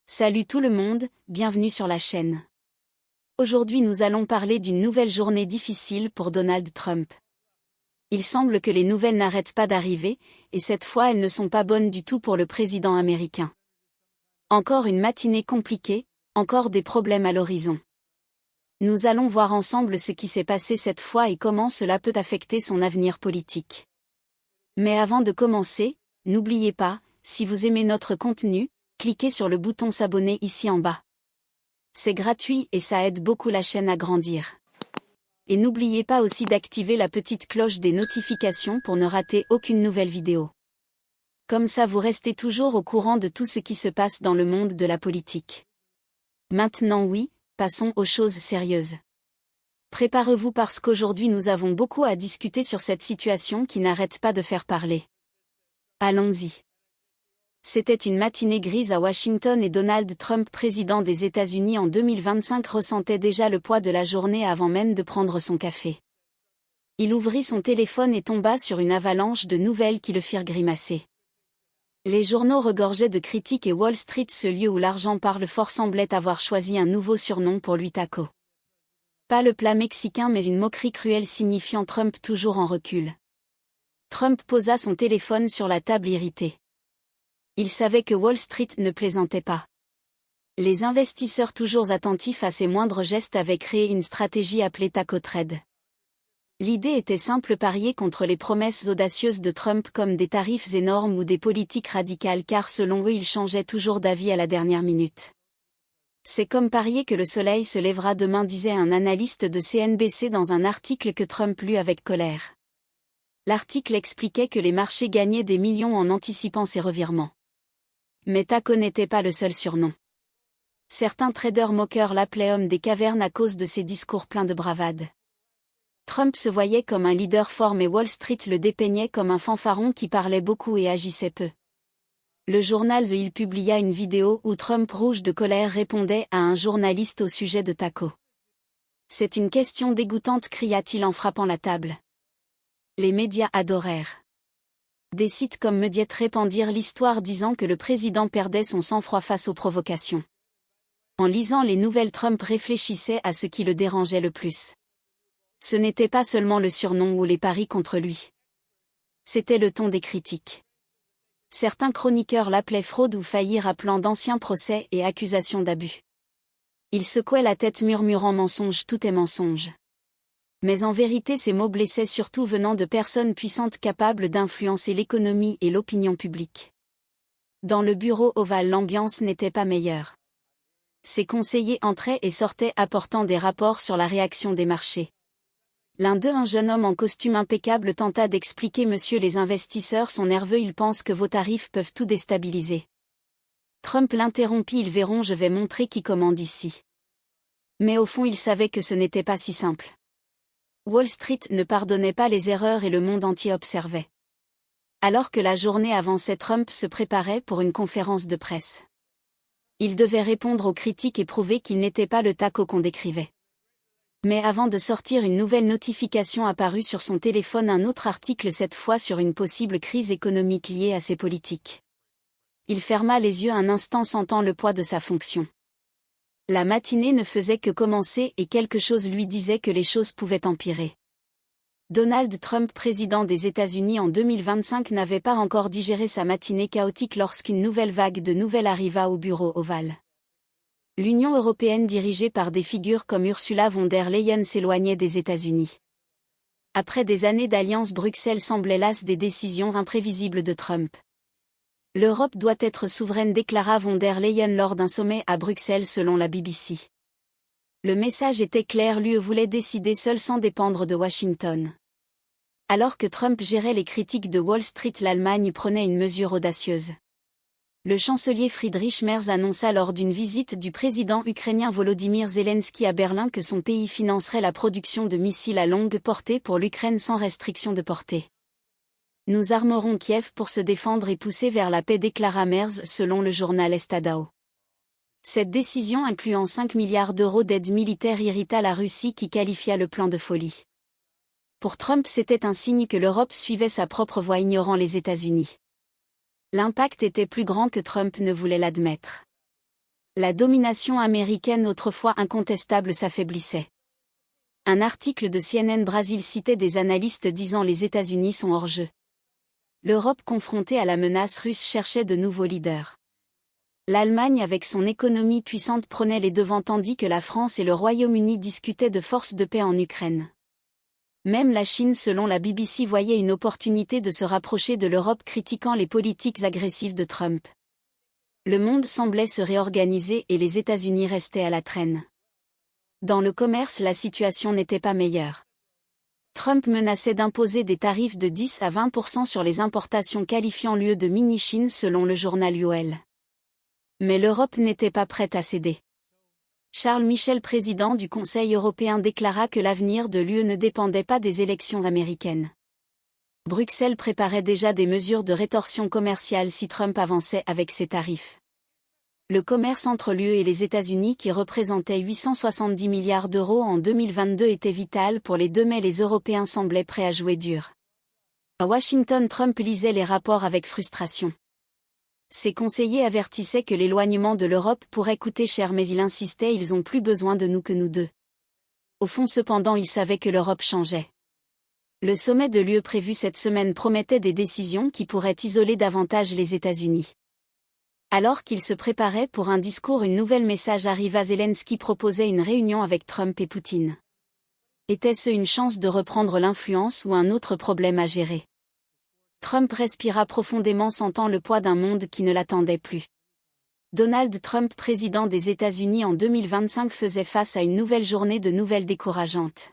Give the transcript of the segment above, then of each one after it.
Salut tout le monde, bienvenue sur la chaîne. Aujourd'hui nous allons parler d'une nouvelle journée difficile pour Donald Trump. Il semble que les nouvelles n'arrêtent pas d'arriver, et cette fois elles ne sont pas bonnes du tout pour le président américain. Encore une matinée compliquée, encore des problèmes à l'horizon. Nous allons voir ensemble ce qui s'est passé cette fois et comment cela peut affecter son avenir politique. Mais avant de commencer, n'oubliez pas, si vous aimez notre contenu, cliquez sur le bouton s'abonner ici en bas. C'est gratuit et ça aide beaucoup la chaîne à grandir. Et n'oubliez pas aussi d'activer la petite cloche des notifications pour ne rater aucune nouvelle vidéo. Comme ça vous restez toujours au courant de tout ce qui se passe dans le monde de la politique. Maintenant oui, passons aux choses sérieuses. Préparez-vous parce qu'aujourd'hui nous avons beaucoup à discuter sur cette situation qui n'arrête pas de faire parler. Allons-y. C'était une matinée grise à Washington et Donald Trump, président des États-Unis en 2025, ressentait déjà le poids de la journée avant même de prendre son café. Il ouvrit son téléphone et tomba sur une avalanche de nouvelles qui le firent grimacer. Les journaux regorgeaient de critiques et Wall Street, ce lieu où l'argent parle fort, semblait avoir choisi un nouveau surnom pour lui: Taco. Pas le plat mexicain mais une moquerie cruelle signifiant Trump toujours en recul. Trump posa son téléphone sur la table irrité. Il savait que Wall Street ne plaisantait pas. Les investisseurs toujours attentifs à ses moindres gestes avaient créé une stratégie appelée Taco Trade. L'idée était simple: parier contre les promesses audacieuses de Trump comme des tarifs énormes ou des politiques radicales, car selon eux il changeait toujours d'avis à la dernière minute. C'est comme parier que le soleil se lèvera demain, disait un analyste de CNBC dans un article que Trump lut avec colère. L'article expliquait que les marchés gagnaient des millions en anticipant ces revirements. Mais Taco n'était pas le seul surnom. Certains traders moqueurs l'appelaient homme des cavernes à cause de ses discours pleins de bravade. Trump se voyait comme un leader fort mais Wall Street le dépeignait comme un fanfaron qui parlait beaucoup et agissait peu. Le journal The Hill publia une vidéo où Trump, rouge de colère, répondait à un journaliste au sujet de Taco. « C'est une question dégoûtante », cria-t-il en frappant la table. Les médias adorèrent. Des sites comme Mediaite répandirent l'histoire, disant que le président perdait son sang-froid face aux provocations. En lisant les nouvelles, Trump réfléchissait à ce qui le dérangeait le plus. Ce n'était pas seulement le surnom ou les paris contre lui. C'était le ton des critiques. Certains chroniqueurs l'appelaient fraude ou failli, rappelant d'anciens procès et accusations d'abus. Il secouait la tête murmurant: mensonge, tout est mensonge. Mais en vérité ces mots blessaient, surtout venant de personnes puissantes capables d'influencer l'économie et l'opinion publique. Dans le bureau ovale, l'ambiance n'était pas meilleure. Ses conseillers entraient et sortaient apportant des rapports sur la réaction des marchés. L'un d'eux, un jeune homme en costume impeccable, tenta d'expliquer: Monsieur, les investisseurs sont nerveux, ils pensent que vos tarifs peuvent tout déstabiliser. Trump l'interrompit: ils verront, je vais montrer qui commande ici. Mais au fond il savait que ce n'était pas si simple. Wall Street ne pardonnait pas les erreurs et le monde entier observait. Alors que la journée avançait, Trump se préparait pour une conférence de presse. Il devait répondre aux critiques et prouver qu'il n'était pas le Taco qu'on décrivait. Mais avant de sortir, une nouvelle notification apparut sur son téléphone, un autre article, cette fois sur une possible crise économique liée à ses politiques. Il ferma les yeux un instant, sentant le poids de sa fonction. La matinée ne faisait que commencer et quelque chose lui disait que les choses pouvaient empirer. Donald Trump, président des États-Unis en 2025, n'avait pas encore digéré sa matinée chaotique lorsqu'une nouvelle vague de nouvelles arriva au bureau ovale. L'Union européenne, dirigée par des figures comme Ursula von der Leyen, s'éloignait des États-Unis. Après des années d'alliance, Bruxelles semblait lasse des décisions imprévisibles de Trump. L'Europe doit être souveraine, déclara von der Leyen lors d'un sommet à Bruxelles selon la BBC. Le message était clair, l'UE voulait décider seule sans dépendre de Washington. Alors que Trump gérait les critiques de Wall Street, l'Allemagne prenait une mesure audacieuse. Le chancelier Friedrich Merz annonça lors d'une visite du président ukrainien Volodymyr Zelensky à Berlin que son pays financerait la production de missiles à longue portée pour l'Ukraine sans restriction de portée. Nous armerons Kiev pour se défendre et pousser vers la paix, déclara Merz selon le journal Estadao. Cette décision, incluant 5 milliards d'euros d'aide militaire, irrita la Russie qui qualifia le plan de folie. Pour Trump, c'était un signe que l'Europe suivait sa propre voie, ignorant les États-Unis. L'impact était plus grand que Trump ne voulait l'admettre. La domination américaine autrefois incontestable s'affaiblissait. Un article de CNN Brasil citait des analystes disant les États-Unis sont hors jeu. L'Europe confrontée à la menace russe cherchait de nouveaux leaders. L'Allemagne avec son économie puissante prenait les devants tandis que la France et le Royaume-Uni discutaient de forces de paix en Ukraine. Même la Chine selon la BBC voyait une opportunité de se rapprocher de l'Europe critiquant les politiques agressives de Trump. Le monde semblait se réorganiser et les États-Unis restaient à la traîne. Dans le commerce la situation n'était pas meilleure. Trump menaçait d'imposer des tarifs de 10 à 20% sur les importations qualifiant l'UE de mini-Chine selon le journal UOL. Mais l'Europe n'était pas prête à céder. Charles Michel, président du Conseil européen, déclara que l'avenir de l'UE ne dépendait pas des élections américaines. Bruxelles préparait déjà des mesures de rétorsion commerciale si Trump avançait avec ses tarifs. Le commerce entre l'UE et les États-Unis qui représentait 870 milliards d'euros en 2022 était vital pour les deux mais les Européens semblaient prêts à jouer dur. À Washington, Trump lisait les rapports avec frustration. Ses conseillers avertissaient que l'éloignement de l'Europe pourrait coûter cher mais il insistait ils ont plus besoin de nous que nous deux. Au fond cependant il savait que l'Europe changeait. Le sommet de l'UE prévu cette semaine promettait des décisions qui pourraient isoler davantage les États-Unis. Alors qu'il se préparait pour un discours une nouvelle message arriva Zelensky proposait une réunion avec Trump et Poutine. Était-ce une chance de reprendre l'influence ou un autre problème à gérer? Trump respira profondément sentant le poids d'un monde qui ne l'attendait plus. Donald Trump, président des États-Unis en 2025, faisait face à une nouvelle journée de nouvelles décourageantes.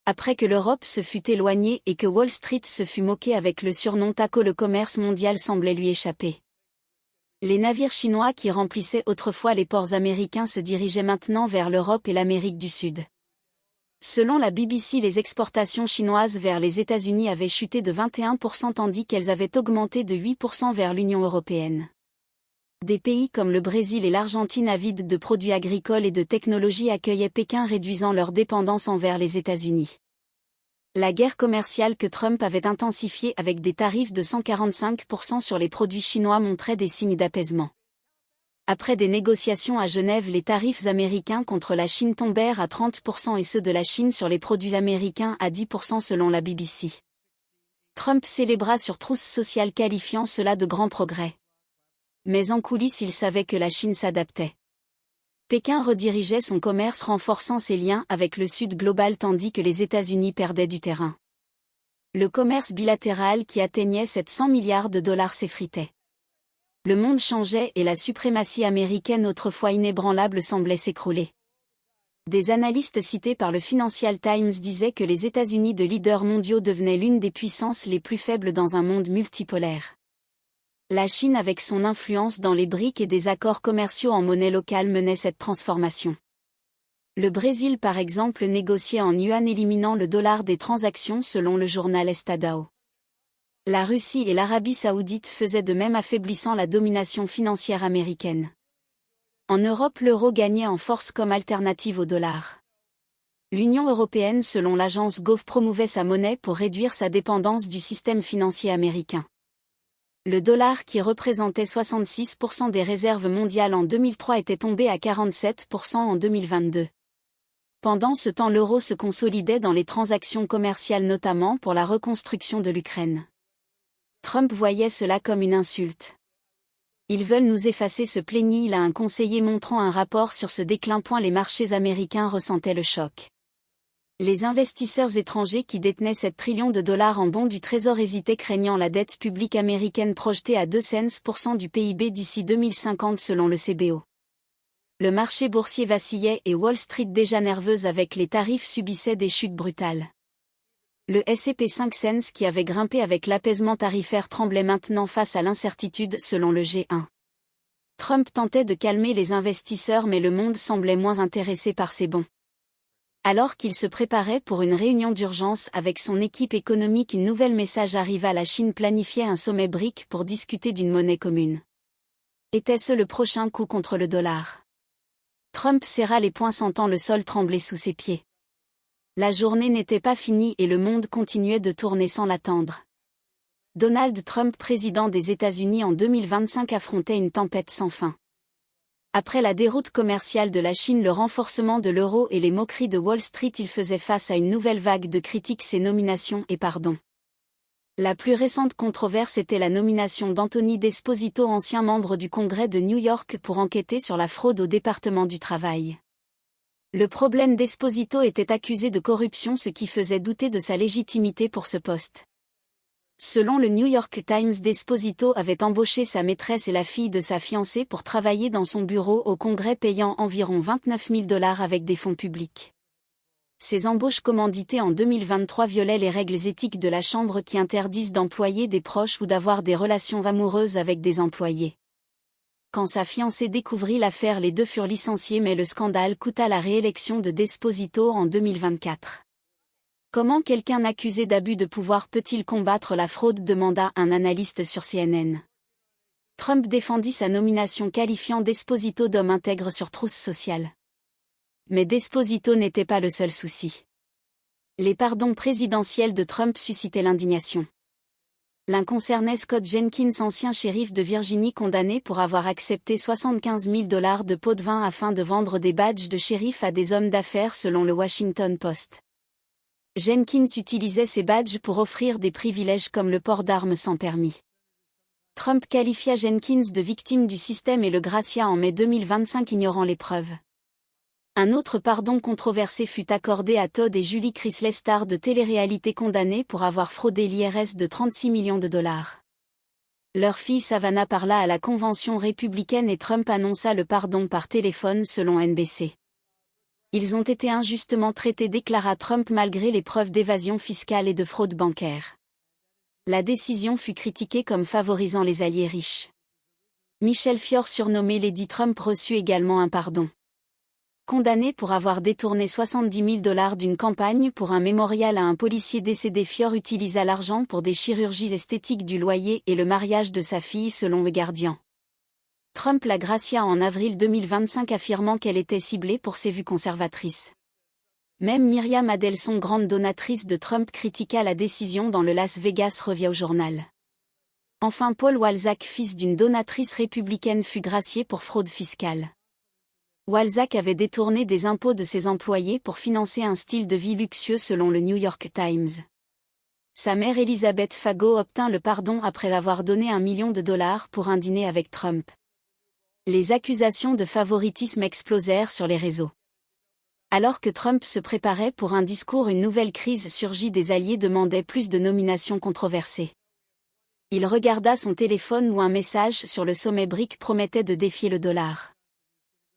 Après que l'Europe se fût éloignée et que Wall Street se fût moquée avec le surnom Taco, le commerce mondial semblait lui échapper. Les navires chinois qui remplissaient autrefois les ports américains se dirigeaient maintenant vers l'Europe et l'Amérique du Sud. Selon la BBC, les exportations chinoises vers les États-Unis avaient chuté de 21% tandis qu'elles avaient augmenté de 8% vers l'Union européenne. Des pays comme le Brésil et l'Argentine, avides de produits agricoles et de technologies, accueillaient Pékin, réduisant leur dépendance envers les États-Unis. La guerre commerciale que Trump avait intensifiée avec des tarifs de 145% sur les produits chinois montrait des signes d'apaisement. Après des négociations à Genève, les tarifs américains contre la Chine tombèrent à 30% et ceux de la Chine sur les produits américains à 10% selon la BBC. Trump célébra sur Truth Social, qualifiant cela de grand progrès. Mais en coulisses il savait que la Chine s'adaptait. Pékin redirigeait son commerce renforçant ses liens avec le Sud global tandis que les États-Unis perdaient du terrain. Le commerce bilatéral qui atteignait 700 milliards de dollars s'effritait. Le monde changeait et la suprématie américaine autrefois inébranlable semblait s'écrouler. Des analystes cités par le Financial Times disaient que les États-Unis, de leaders mondiaux, devenaient l'une des puissances les plus faibles dans un monde multipolaire. La Chine, avec son influence dans les BRICS et des accords commerciaux en monnaie locale, menait cette transformation. Le Brésil par exemple négociait en yuan, éliminant le dollar des transactions selon le journal Estadão. La Russie et l'Arabie saoudite faisaient de même, affaiblissant la domination financière américaine. En Europe, l'euro gagnait en force comme alternative au dollar. L'Union européenne, selon l'agence Gov, promouvait sa monnaie pour réduire sa dépendance du système financier américain. Le dollar, qui représentait 66% des réserves mondiales en 2003, était tombé à 47% en 2022. Pendant ce temps, l'euro se consolidait dans les transactions commerciales, notamment pour la reconstruction de l'Ukraine. Trump voyait cela comme une insulte. Ils veulent nous effacer, se plaignit-il à un conseiller montrant un rapport sur ce déclin. Les marchés américains ressentaient le choc. Les investisseurs étrangers qui détenaient 7 trillions de dollars en bons du Trésor hésitaient, craignant la dette publique américaine projetée à 2% du PIB d'ici 2050 selon le CBO. Le marché boursier vacillait et Wall Street, déjà nerveuse avec les tarifs, subissait des chutes brutales. Le S&P 500, qui avait grimpé avec l'apaisement tarifaire, tremblait maintenant face à l'incertitude selon le G1. Trump tentait de calmer les investisseurs mais le monde semblait moins intéressé par ses bons. Alors qu'il se préparait pour une réunion d'urgence avec son équipe économique, une nouvelle message arriva. La Chine planifiait un sommet BRICS pour discuter d'une monnaie commune. Était-ce le prochain coup contre le dollar? Trump serra les poings sentant le sol trembler sous ses pieds. La journée n'était pas finie et le monde continuait de tourner sans l'attendre. Donald Trump, président des États-Unis en 2025, affrontait une tempête sans fin. Après la déroute commerciale de la Chine, le renforcement de l'euro et les moqueries de Wall Street, il faisait face à une nouvelle vague de critiques ses nominations et pardons. La plus récente controverse était la nomination d'Anthony Desposito, ancien membre du Congrès de New York, pour enquêter sur la fraude au département du travail. Le problème, Desposito était accusé de corruption, ce qui faisait douter de sa légitimité pour ce poste. Selon le New York Times, Desposito avait embauché sa maîtresse et la fille de sa fiancée pour travailler dans son bureau au Congrès, payant environ $29 000 avec des fonds publics. Ces embauches commanditées en 2023 violaient les règles éthiques de la Chambre qui interdisent d'employer des proches ou d'avoir des relations amoureuses avec des employés. Quand sa fiancée découvrit l'affaire, les deux furent licenciés, mais le scandale coûta la réélection de Desposito en 2024. Comment quelqu'un accusé d'abus de pouvoir peut-il combattre la fraude, demanda un analyste sur CNN. Trump défendit sa nomination, qualifiant Desposito d'homme intègre sur Truth Social. Mais Desposito n'était pas le seul souci. Les pardons présidentiels de Trump suscitaient l'indignation. L'un concernait Scott Jenkins, ancien shérif de Virginie condamné pour avoir accepté $75 000 de pots de vin afin de vendre des badges de shérif à des hommes d'affaires, selon le Washington Post. Jenkins utilisait ces badges pour offrir des privilèges comme le port d'armes sans permis. Trump qualifia Jenkins de victime du système et le gracia en mai 2025, ignorant les preuves. Un autre pardon controversé fut accordé à Todd et Julie Chrysler, stars de télé-réalité condamnés pour avoir fraudé l'IRS de $36 millions. Leur fille Savannah parla à la convention républicaine et Trump annonça le pardon par téléphone, selon NBC. Ils ont été injustement traités, déclara Trump, malgré les preuves d'évasion fiscale et de fraude bancaire. La décision fut critiquée comme favorisant les alliés riches. Michelle Fior, surnommée Lady Trump, reçut également un pardon. Condamnée pour avoir détourné $70 000 d'une campagne pour un mémorial à un policier décédé, Fior utilisa l'argent pour des chirurgies esthétiques, du loyer et le mariage de sa fille, selon le Guardian. Trump la gracia en avril 2025, affirmant qu'elle était ciblée pour ses vues conservatrices. Même Myriam Adelson, grande donatrice de Trump, critiqua la décision dans le Las Vegas Review Journal. Enfin, Paul Walzak, fils d'une donatrice républicaine, fut gracié pour fraude fiscale. Walzak avait détourné des impôts de ses employés pour financer un style de vie luxueux, selon le New York Times. Sa mère Elizabeth Fago obtint le pardon après avoir donné $1 million pour un dîner avec Trump. Les accusations de favoritisme explosèrent sur les réseaux. Alors que Trump se préparait pour un discours, une nouvelle crise surgit. Des alliés demandaient plus de nominations controversées. Il regarda son téléphone où un message sur le sommet BRIC promettait de défier le dollar.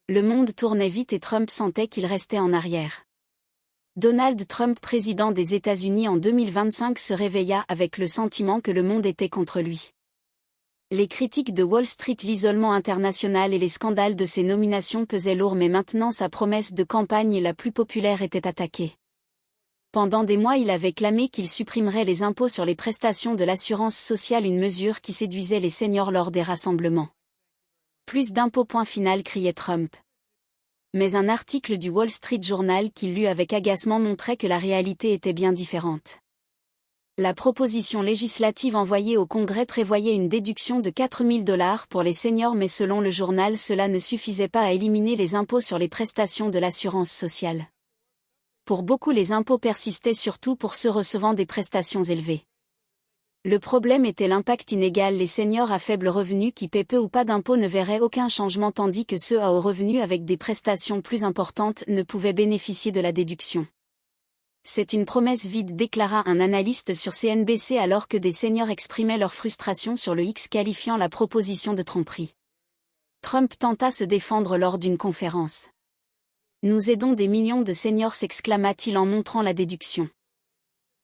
Le monde tournait vite et Trump sentait qu'il restait en arrière. Donald Trump, président des États-Unis en 2025, se réveilla avec le sentiment que le monde était contre lui. Les critiques de Wall Street, l'isolement international et les scandales de ses nominations pesaient lourd, mais maintenant sa promesse de campagne la plus populaire était attaquée. Pendant des mois, il avait clamé qu'il supprimerait les impôts sur les prestations de l'assurance sociale, une mesure qui séduisait les seniors lors des rassemblements. Plus d'impôts, point final, criait Trump. Mais un article du Wall Street Journal qu'il lut avec agacement montrait que la réalité était bien différente. La proposition législative envoyée au Congrès prévoyait une déduction de $4 000 pour les seniors, mais selon le journal, cela ne suffisait pas à éliminer les impôts sur les prestations de l'assurance sociale. Pour beaucoup, les impôts persistaient, surtout pour ceux recevant des prestations élevées. Le problème était l'impact inégal. Les seniors à faible revenu qui paient peu ou pas d'impôts ne verraient aucun changement, tandis que ceux à haut revenu avec des prestations plus importantes ne pouvaient bénéficier de la déduction. C'est une promesse vide, déclara un analyste sur CNBC, alors que des seniors exprimaient leur frustration sur le X, qualifiant la proposition de tromperie. Trump tenta se défendre lors d'une conférence. « Nous aidons des millions de seniors », s'exclama-t-il en montrant la déduction.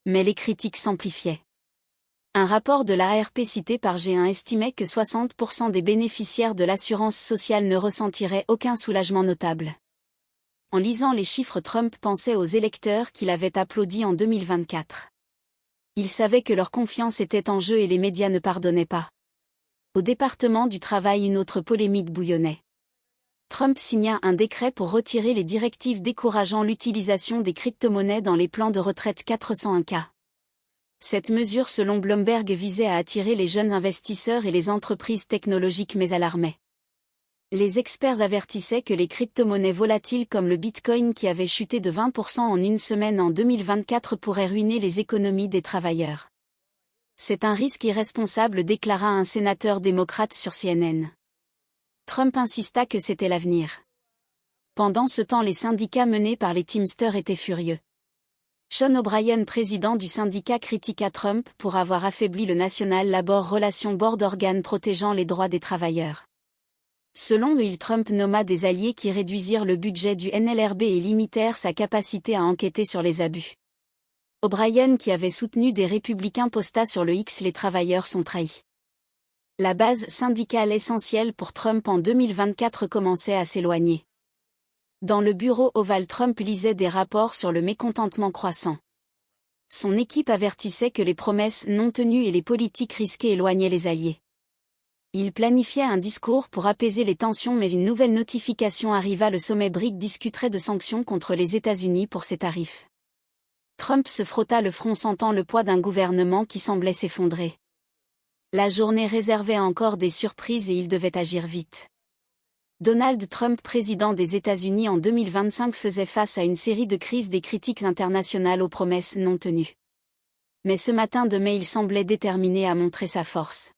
Mais les critiques s'amplifiaient. Un rapport de l'AARP cité par G1 estimait que 60% des bénéficiaires de l'assurance sociale ne ressentiraient aucun soulagement notable. En lisant les chiffres, Trump pensait aux électeurs qu'il avait applaudis en 2024. Il savait que leur confiance était en jeu et les médias ne pardonnaient pas. Au département du travail, une autre polémique bouillonnait. Trump signa un décret pour retirer les directives décourageant l'utilisation des crypto-monnaies dans les plans de retraite 401k. Cette mesure, selon Bloomberg, visait à attirer les jeunes investisseurs et les entreprises technologiques, mais alarmait. Les experts avertissaient que les crypto-monnaies volatiles comme le Bitcoin qui avait chuté de 20% en une semaine en 2024 pourraient ruiner les économies des travailleurs. C'est un risque irresponsable, déclara un sénateur démocrate sur CNN. Trump insista que c'était l'avenir. Pendant ce temps, les syndicats menés par les Teamsters étaient furieux. Sean O'Brien, président du syndicat, critiqua Trump pour avoir affaibli le National Labor Relations Board, organe protégeant les droits des travailleurs. Selon lui, Trump nomma des alliés qui réduisirent le budget du NLRB et limitèrent sa capacité à enquêter sur les abus. O'Brien, qui avait soutenu des républicains, posta sur le X: les travailleurs sont trahis. La base syndicale essentielle pour Trump en 2024 commençait à s'éloigner. Dans le bureau ovale, Trump lisait des rapports sur le mécontentement croissant. Son équipe avertissait que les promesses non tenues et les politiques risquées éloignaient les alliés. Il planifiait un discours pour apaiser les tensions, mais une nouvelle notification arriva: le sommet BRIC discuterait de sanctions contre les États-Unis pour ses tarifs. Trump se frotta le front, sentant le poids d'un gouvernement qui semblait s'effondrer. La journée réservait encore des surprises et il devait agir vite. Donald Trump, président des États-Unis en 2025, faisait face à une série de crises des critiques internationales aux promesses non tenues. Mais ce matin de mai, il semblait déterminé à montrer sa force.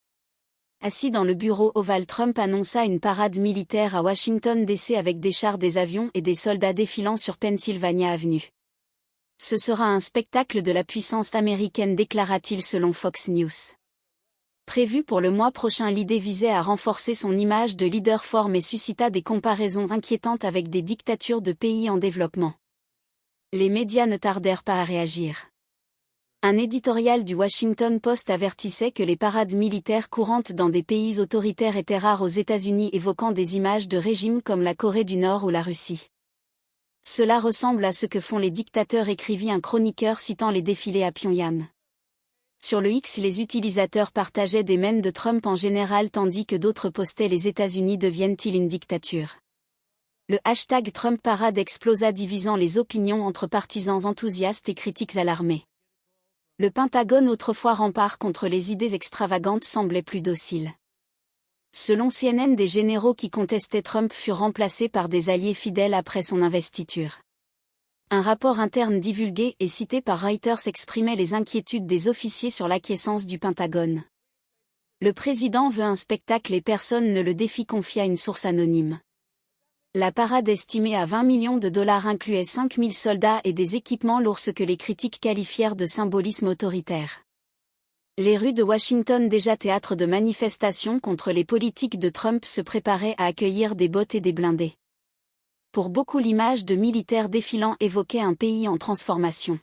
Assis dans le bureau ovale, Trump annonça une parade militaire à Washington DC avec des chars, des avions et des soldats défilant sur Pennsylvania Avenue. Ce sera un spectacle de la puissance américaine, déclara-t-il selon Fox News. Prévu pour le mois prochain, l'idée visait à renforcer son image de leader fort mais suscita des comparaisons inquiétantes avec des dictatures de pays en développement. Les médias ne tardèrent pas à réagir. Un éditorial du Washington Post avertissait que les parades militaires courantes dans des pays autoritaires étaient rares aux États-Unis, évoquant des images de régimes comme la Corée du Nord ou la Russie. Cela ressemble à ce que font les dictateurs, écrivit un chroniqueur citant les défilés à Pyongyang. Sur le X, les utilisateurs partageaient des mèmes de Trump en général, tandis que d'autres postaient: les États-Unis deviennent-ils une dictature? Le hashtag Trump Parade explosa, divisant les opinions entre partisans enthousiastes et critiques alarmés. Le Pentagone, autrefois rempart contre les idées extravagantes, semblait plus docile. Selon CNN, des généraux qui contestaient Trump furent remplacés par des alliés fidèles après son investiture. Un rapport interne divulgué et cité par Reuters exprimait les inquiétudes des officiers sur l'acquiescence du Pentagone. Le président veut un spectacle et personne ne le défie, confia une source anonyme. La parade, estimée à 20 millions de dollars, incluait 5000 soldats et des équipements lourds, ce que les critiques qualifièrent de symbolisme autoritaire. Les rues de Washington, déjà théâtre de manifestations contre les politiques de Trump, se préparaient à accueillir des bottes et des blindés. Pour beaucoup, l'image de militaires défilant évoquait un pays en transformation.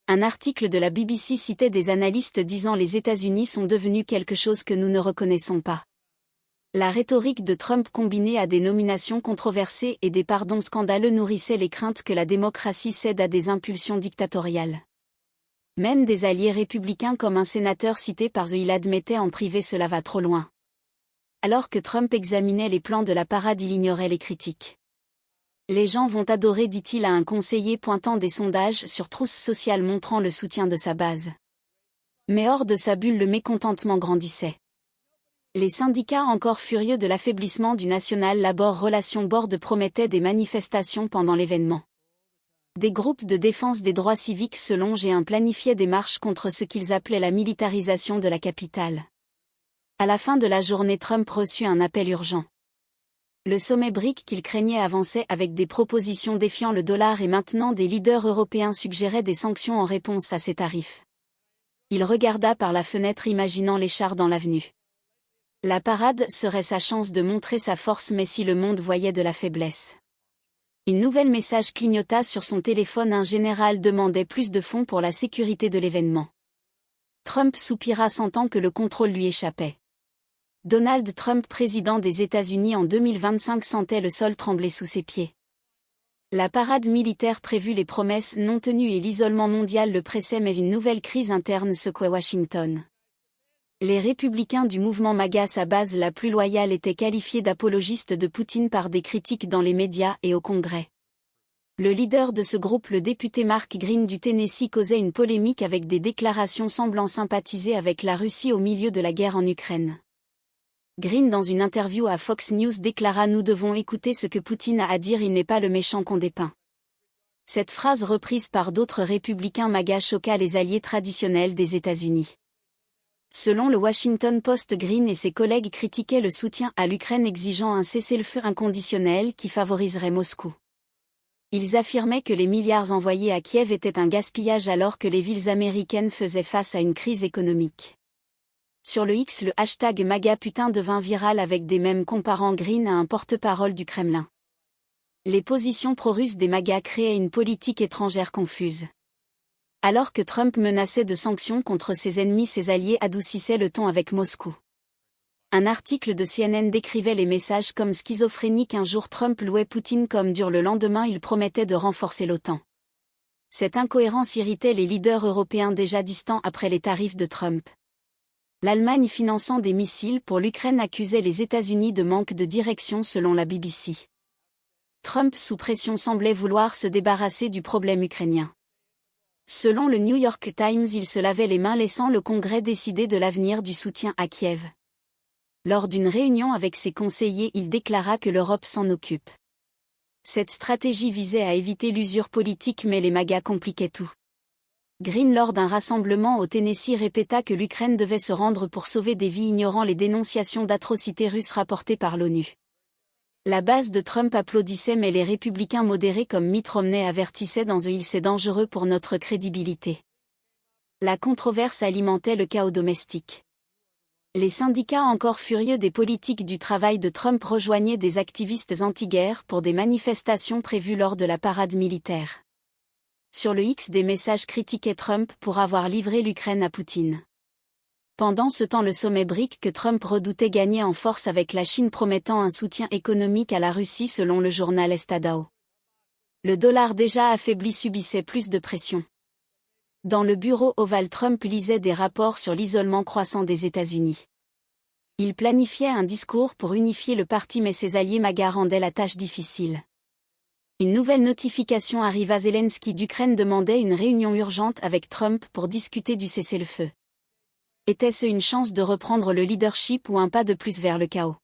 Un article de la BBC citait des analystes disant: les États-Unis sont devenus quelque chose que nous ne reconnaissons pas. La rhétorique de Trump, combinée à des nominations controversées et des pardons scandaleux, nourrissait les craintes que la démocratie cède à des impulsions dictatoriales. Même des alliés républicains, comme un sénateur cité par The Hill, admettaient en privé: cela va trop loin. Alors que Trump examinait les plans de la parade, il ignorait les critiques. Les gens vont adorer, dit-il à un conseiller, pointant des sondages sur Truth Social montrant le soutien de sa base. Mais hors de sa bulle, le mécontentement grandissait. Les syndicats, encore furieux de l'affaiblissement du National Labor Relations Board, promettaient des manifestations pendant l'événement. Des groupes de défense des droits civiques se longeaient et planifiaient des marches contre ce qu'ils appelaient la militarisation de la capitale. À la fin de la journée, Trump reçut un appel urgent. Le sommet BRIC qu'il craignait avançait avec des propositions défiant le dollar et maintenant des leaders européens suggéraient des sanctions en réponse à ces tarifs. Il regarda par la fenêtre, imaginant les chars dans l'avenue. La parade serait sa chance de montrer sa force, mais si le monde voyait de la faiblesse. Une nouvelle message clignota sur son téléphone: un général demandait plus de fonds pour la sécurité de l'événement. Trump soupira, sentant que le contrôle lui échappait. Donald Trump, président des États-Unis en 2025, sentait le sol trembler sous ses pieds. La parade militaire prévue, les promesses non tenues et l'isolement mondial le pressaient, mais une nouvelle crise interne secouait Washington. Les républicains du mouvement MAGA, sa base la plus loyale, étaient qualifiés d'apologistes de Poutine par des critiques dans les médias et au Congrès. Le leader de ce groupe, le député Mark Green du Tennessee, causait une polémique avec des déclarations semblant sympathiser avec la Russie au milieu de la guerre en Ukraine. Green dans une interview à Fox News déclara « Nous devons écouter ce que Poutine a à dire, il n'est pas le méchant qu'on dépeint ». Cette phrase reprise par d'autres républicains MAGA choqua les alliés traditionnels des États-Unis. Selon le Washington Post, Green et ses collègues critiquaient le soutien à l'Ukraine exigeant un cessez-le-feu inconditionnel qui favoriserait Moscou. Ils affirmaient que les milliards envoyés à Kiev étaient un gaspillage alors que les villes américaines faisaient face à une crise économique. Sur le X, le hashtag MAGAPutin devint viral avec des mèmes comparant Green à un porte-parole du Kremlin. Les positions pro-russes des MAGA créaient une politique étrangère confuse. Alors que Trump menaçait de sanctions contre ses ennemis, ses alliés adoucissaient le ton avec Moscou. Un article de CNN décrivait les messages comme schizophréniques. Un jour Trump louait Poutine comme dur, le lendemain il promettait de renforcer l'OTAN. Cette incohérence irritait les leaders européens déjà distants après les tarifs de Trump. L'Allemagne finançant des missiles pour l'Ukraine accusait les États-Unis de manque de direction selon la BBC. Trump sous pression semblait vouloir se débarrasser du problème ukrainien. Selon le New York Times, il se lavait les mains laissant le Congrès décider de l'avenir du soutien à Kiev. Lors d'une réunion avec ses conseillers, il déclara que l'Europe s'en occupe. Cette stratégie visait à éviter l'usure politique, mais les MAGA compliquaient tout. Green, lors d'un rassemblement au Tennessee, répéta que l'Ukraine devait se rendre pour sauver des vies, ignorant les dénonciations d'atrocités russes rapportées par l'ONU. La base de Trump applaudissait, mais les républicains modérés comme Mitt Romney avertissaient dans The Hill: c'est dangereux pour notre crédibilité. La controverse alimentait le chaos domestique. Les syndicats, encore furieux des politiques du travail de Trump, rejoignaient des activistes anti-guerre pour des manifestations prévues lors de la parade militaire. Sur le X, des messages critiquaient Trump pour avoir livré l'Ukraine à Poutine. Pendant ce temps, le sommet BRIC que Trump redoutait gagnait en force, avec la Chine promettant un soutien économique à la Russie selon le journal Estadao. Le dollar déjà affaibli subissait plus de pression. Dans le bureau ovale, Trump lisait des rapports sur l'isolement croissant des États-Unis. Il planifiait un discours pour unifier le parti, mais ses alliés MAGA rendaient la tâche difficile. Une nouvelle notification arriva: Zelensky d'Ukraine demandait une réunion urgente avec Trump pour discuter du cessez-le-feu. Était-ce une chance de reprendre le leadership ou un pas de plus vers le chaos?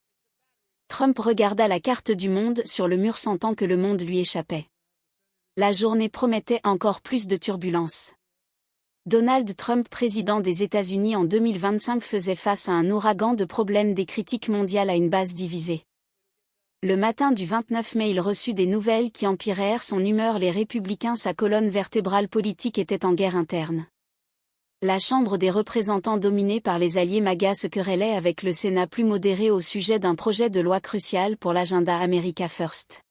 Trump regarda la carte du monde sur le mur, sentant que le monde lui échappait. La journée promettait encore plus de turbulences. Donald Trump, président des États-Unis en 2025, faisait face à un ouragan de problèmes, des critiques mondiales à une base divisée. Le matin du 29 mai, il reçut des nouvelles qui empirèrent son humeur. Les républicains, sa colonne vertébrale politique, étaient en guerre interne. La Chambre des représentants, dominée par les alliés MAGA, se querellait avec le Sénat, plus modéré, au sujet d'un projet de loi crucial pour l'agenda America First.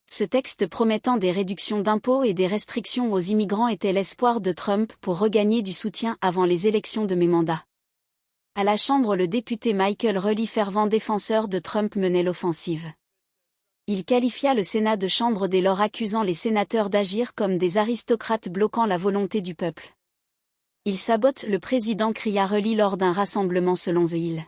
Ce texte, promettant des réductions d'impôts et des restrictions aux immigrants, était l'espoir de Trump pour regagner du soutien avant les élections de mi-mandat. À la Chambre, le député Michael Rowley, fervent défenseur de Trump, menait l'offensive. Il qualifia le Sénat de chambre dès lors, accusant les sénateurs d'agir comme des aristocrates bloquant la volonté du peuple. Il sabote le président, cria Rowley lors d'un rassemblement selon The Hill.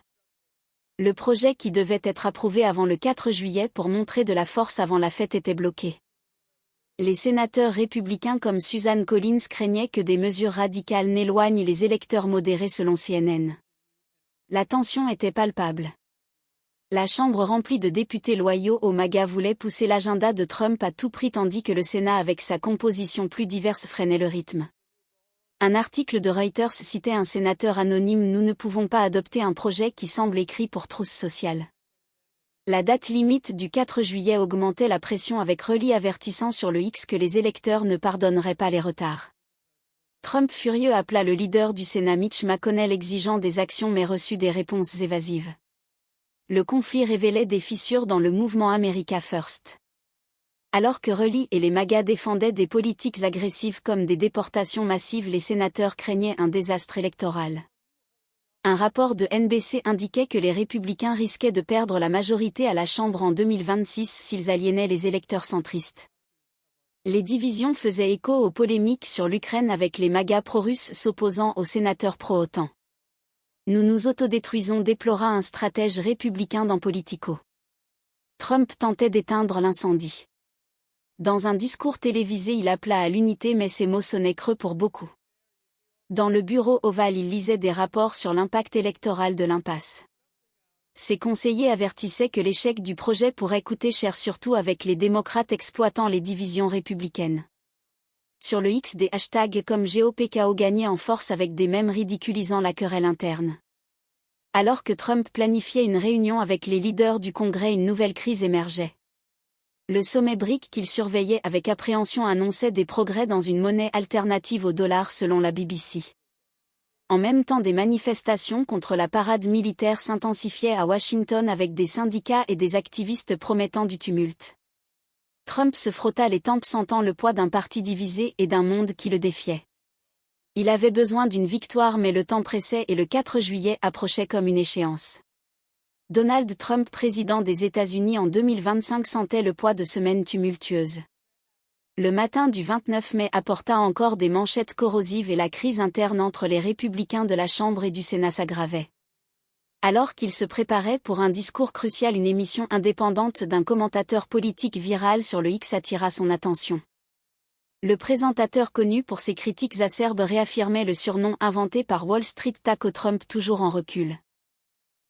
Le projet, qui devait être approuvé avant le 4 juillet pour montrer de la force avant la fête, était bloqué. Les sénateurs républicains comme Susan Collins craignaient que des mesures radicales n'éloignent les électeurs modérés selon CNN. La tension était palpable. La Chambre, remplie de députés loyaux au MAGA, voulait pousser l'agenda de Trump à tout prix, tandis que le Sénat, avec sa composition plus diverse, freinait le rythme. Un article de Reuters citait un sénateur anonyme: Nous ne pouvons pas adopter un projet qui semble écrit pour trousse sociale. La date limite du 4 juillet augmentait la pression, avec Rowley avertissant sur le X que les électeurs ne pardonneraient pas les retards. Trump, furieux, appela le leader du Sénat Mitch McConnell, exigeant des actions, mais reçut des réponses évasives. Le conflit révélait des fissures dans le mouvement America First. Alors que Rowley et les MAGA défendaient des politiques agressives comme des déportations massives, les sénateurs craignaient un désastre électoral. Un rapport de NBC indiquait que les républicains risquaient de perdre la majorité à la Chambre en 2026 s'ils aliénaient les électeurs centristes. Les divisions faisaient écho aux polémiques sur l'Ukraine, avec les MAGA pro-russes s'opposant aux sénateurs pro-OTAN. Nous nous autodétruisons, déplora un stratège républicain dans Politico. Trump tentait d'éteindre l'incendie. Dans un discours télévisé, il appela à l'unité, mais ses mots sonnaient creux pour beaucoup. Dans le bureau ovale, il lisait des rapports sur l'impact électoral de l'impasse. Ses conseillers avertissaient que l'échec du projet pourrait coûter cher, surtout avec les démocrates exploitant les divisions républicaines. Sur le X, des hashtags comme GOPKO gagnaient en force avec des mèmes ridiculisant la querelle interne. Alors que Trump planifiait une réunion avec les leaders du Congrès, une nouvelle crise émergeait. Le sommet BRIC qu'il surveillait avec appréhension annonçait des progrès dans une monnaie alternative au dollar selon la BBC. En même temps, des manifestations contre la parade militaire s'intensifiaient à Washington avec des syndicats et des activistes promettant du tumulte. Trump se frotta les tempes, sentant le poids d'un parti divisé et d'un monde qui le défiait. Il avait besoin d'une victoire, mais le temps pressait et le 4 juillet approchait comme une échéance. Donald Trump, président des États-Unis en 2025, sentait le poids de semaines tumultueuses. Le matin du 29 mai apporta encore des manchettes corrosives et la crise interne entre les républicains de la Chambre et du Sénat s'aggravait. Alors qu'il se préparait pour un discours crucial, une émission indépendante d'un commentateur politique viral sur le X attira son attention. Le présentateur, connu pour ses critiques acerbes, réaffirmait le surnom inventé par Wall Street, Taco Trump, toujours en recul.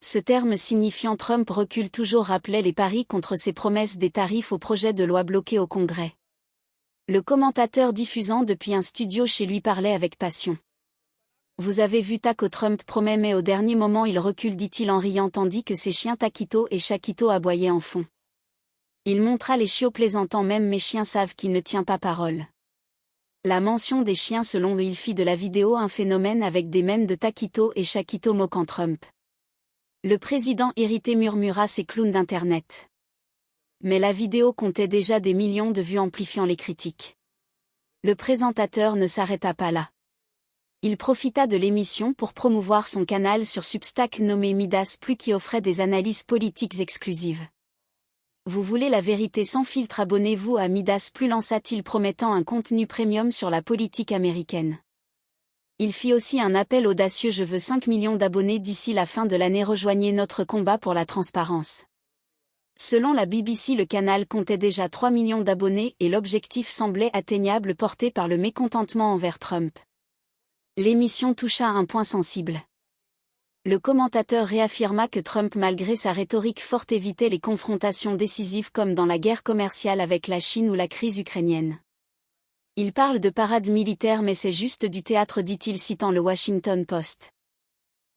Ce terme signifiant Trump recule toujours rappelait les paris contre ses promesses des tarifs au projet de loi bloqué au Congrès. Le commentateur, diffusant depuis un studio chez lui, parlait avec passion. Vous avez vu, Taco Trump promet, mais au dernier moment il recule, dit-il en riant tandis que ses chiens Taquito et Chaquito aboyaient en fond. Il montra les chiots plaisantant, même mes chiens savent qu'il ne tient pas parole. La mention des chiens, selon lui, il fit de la vidéo un phénomène avec des mèmes de Taquito et Chaquito moquant Trump. Le président irrité murmura ses clowns d'Internet. Mais la vidéo comptait déjà des millions de vues, amplifiant les critiques. Le présentateur ne s'arrêta pas là. Il profita de l'émission pour promouvoir son canal sur Substack nommé Midas Plus, qui offrait des analyses politiques exclusives. Vous voulez la vérité sans filtre, abonnez-vous à Midas Plus, lança-t-il, promettant un contenu premium sur la politique américaine. Il fit aussi un appel audacieux: je veux 5 millions d'abonnés d'ici la fin de l'année, rejoignez notre combat pour la transparence. Selon la BBC, le canal comptait déjà 3 millions d'abonnés et l'objectif semblait atteignable, porté par le mécontentement envers Trump. L'émission toucha un point sensible. Le commentateur réaffirma que Trump, malgré sa rhétorique forte, évitait les confrontations décisives comme dans la guerre commerciale avec la Chine ou la crise ukrainienne. Il parle de parade militaire, mais c'est juste du théâtre, dit-il, citant le Washington Post.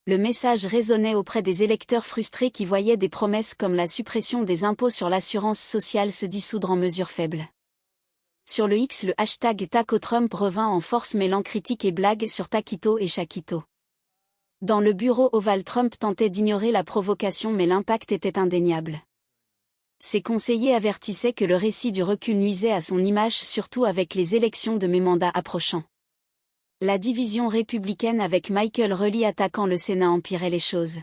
Le message résonnait auprès des électeurs frustrés qui voyaient des promesses comme la suppression des impôts sur l'assurance sociale se dissoudre en mesure faible. Sur le X, le hashtag Taco Trump revint en force, mêlant critiques et blagues sur Taquito et Chaquito. Dans le bureau ovale, Trump tentait d'ignorer la provocation, mais l'impact était indéniable. Ses conseillers avertissaient que le récit du recul nuisait à son image, surtout avec les élections de mi-mandat approchant. La division républicaine avec Michael Reilly attaquant le Sénat empirait les choses.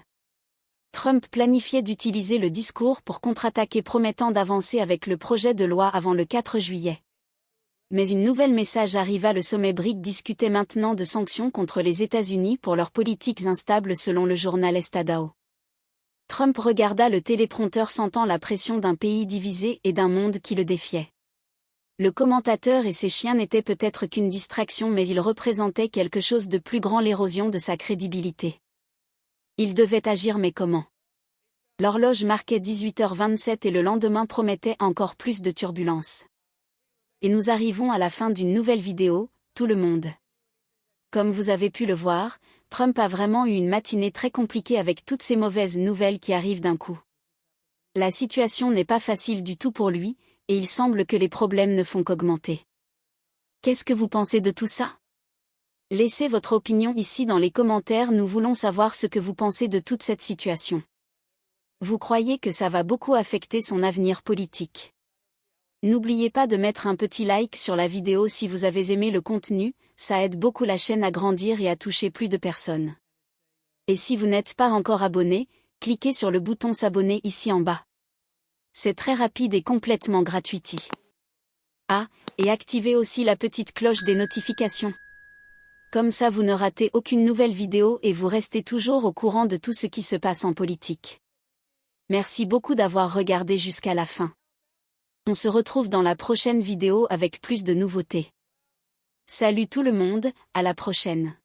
Trump planifiait d'utiliser le discours pour contre-attaquer, promettant d'avancer avec le projet de loi avant le 4 juillet. Mais une nouvelle message arriva: le sommet BRIC discutait maintenant de sanctions contre les États-Unis pour leurs politiques instables, selon le journal Estadao. Trump regarda le téléprompteur, sentant la pression d'un pays divisé et d'un monde qui le défiait. Le commentateur et ses chiens n'étaient peut-être qu'une distraction, mais ils représentaient quelque chose de plus grand: l'érosion de sa crédibilité. Il devait agir, mais comment? L'horloge marquait 18h27 et le lendemain promettait encore plus de turbulences. Et nous arrivons à la fin d'une nouvelle vidéo, tout le monde. Comme vous avez pu le voir, Trump a vraiment eu une matinée très compliquée avec toutes ces mauvaises nouvelles qui arrivent d'un coup. La situation n'est pas facile du tout pour lui, et il semble que les problèmes ne font qu'augmenter. Qu'est-ce que vous pensez de tout ça? Laissez votre opinion ici dans les commentaires, nous voulons savoir ce que vous pensez de toute cette situation. Vous croyez que ça va beaucoup affecter son avenir politique? N'oubliez pas de mettre un petit like sur la vidéo si vous avez aimé le contenu, ça aide beaucoup la chaîne à grandir et à toucher plus de personnes. Et si vous n'êtes pas encore abonné, cliquez sur le bouton s'abonner ici en bas. C'est très rapide et complètement gratuit. Et activez aussi la petite cloche des notifications. Comme ça vous ne ratez aucune nouvelle vidéo et vous restez toujours au courant de tout ce qui se passe en politique. Merci beaucoup d'avoir regardé jusqu'à la fin. On se retrouve dans la prochaine vidéo avec plus de nouveautés. Salut tout le monde, à la prochaine.